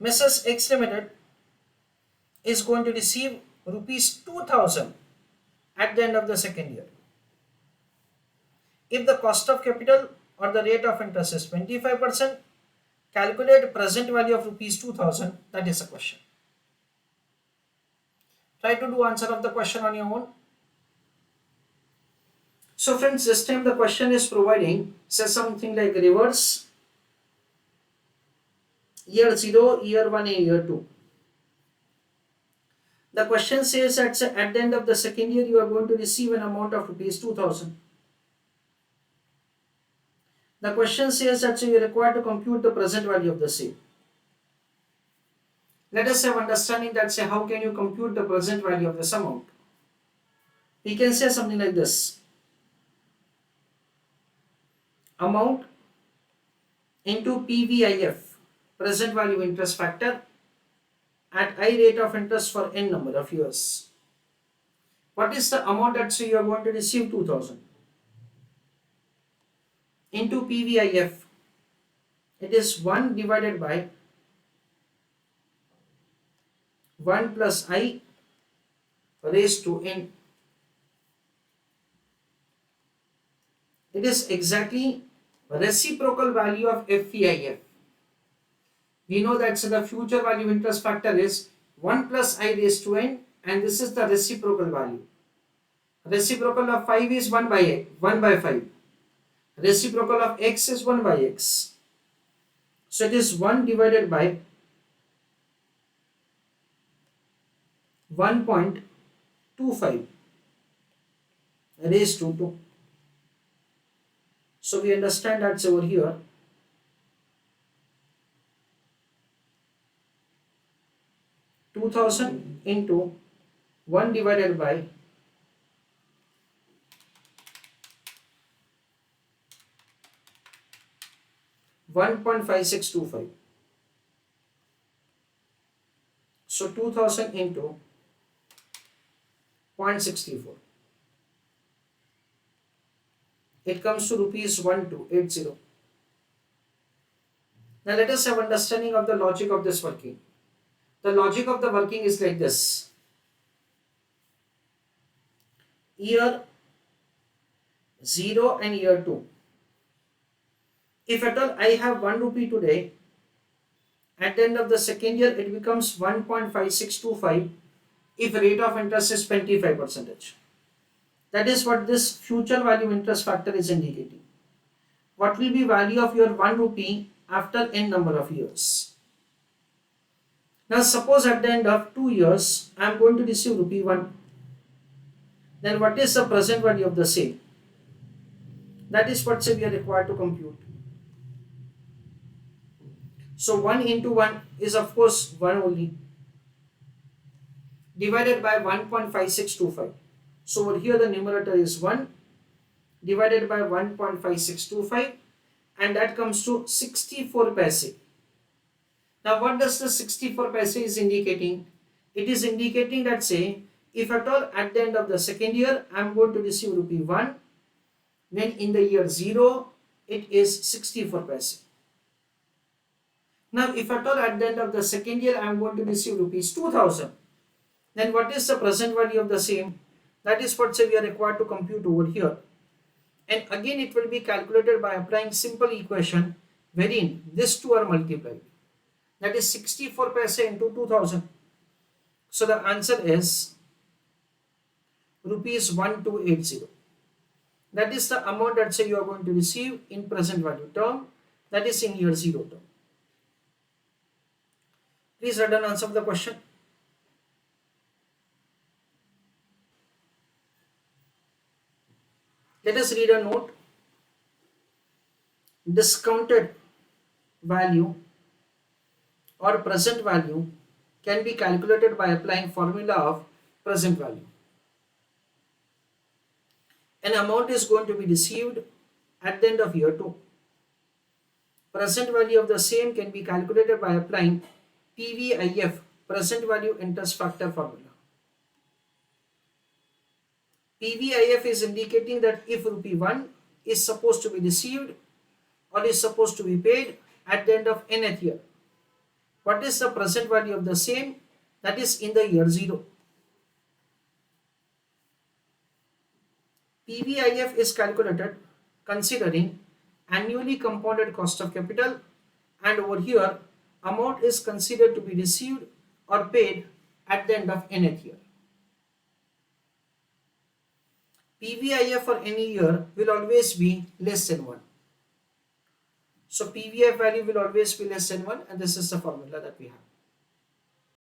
Mrs. X Limited is going to receive rupees 2000 at the end of the second year. If the cost of capital or the rate of interest is 25%, calculate present value of rupees 2000. That is the question. Try to do answer of the question on your own. So friends, this time the question is providing, says something like reverse year 0, year 1 and year 2. The question says that at the end of the second year you are going to receive an amount of rupees 2000. The question says that you are required to compute the present value of the same. Let us have understanding that say how can you compute the present value of this amount. We can say something like this. Amount into PViF, present value interest factor, at I rate of interest for n number of years. What is the amount that say you are going to receive? 2000 into PViF. It is 1 divided by 1 plus I raised to n. It is exactly reciprocal value of FVIF. We know that the future value interest factor is 1 plus I raised to n, and this is the reciprocal value. Reciprocal of 5 is 1 by 5. Reciprocal of x is 1 by x. So it is 1 divided by 1.25 raised to 2. So we understand that's over here. (2000) into 1 divided by 1.5625. So 2000 into 0.64. It comes to rupees 1280. Now let us have understanding of the logic of this working. The logic of the working is like this. Year 0 and year 2. If at all I have 1 rupee today, at the end of the second year it becomes 1.5625 if rate of interest is 25%. That is what this future value interest factor is indicating. What will be value of your 1 rupee after n number of years? Now suppose at the end of 2 years I am going to receive rupee 1. Then what is the present value of the same? That is what we are required to compute. So 1 into 1 is of course 1 only, divided by 1.5625. So over here the numerator is 1 divided by 1.5625, and that comes to 64 paise. Now what does the 64 paise is indicating? It is indicating that say if at all at the end of the second year I am going to receive rupee 1, then in the year 0 it is 64 paise. Now if at all at the end of the second year I am going to receive rupees 2000, then what is the present value of the same? That is what we are required to compute over here. And again it will be calculated by applying simple equation wherein these two are multiplied. That is 64 paise into 2000. So the answer is rupees 1280. That is the amount that you are going to receive in present value term, that is in year 0 term. Please write an answer of the question. Let us read a note. Discounted value or present value can be calculated by applying formula of present value. An amount is going to be received at the end of year 2. Present value of the same can be calculated by applying PViF, present value interest factor formula. PViF is indicating that if rupee 1 is supposed to be received or is supposed to be paid at the end of nth year, what is the present value of the same, that is in the year 0. PVIF is calculated considering annually compounded cost of capital, and over here amount is considered to be received or paid at the end of nth year. PVIF for any year will always be less than 1. So PVIF value will always be less than 1, and this is the formula that we have.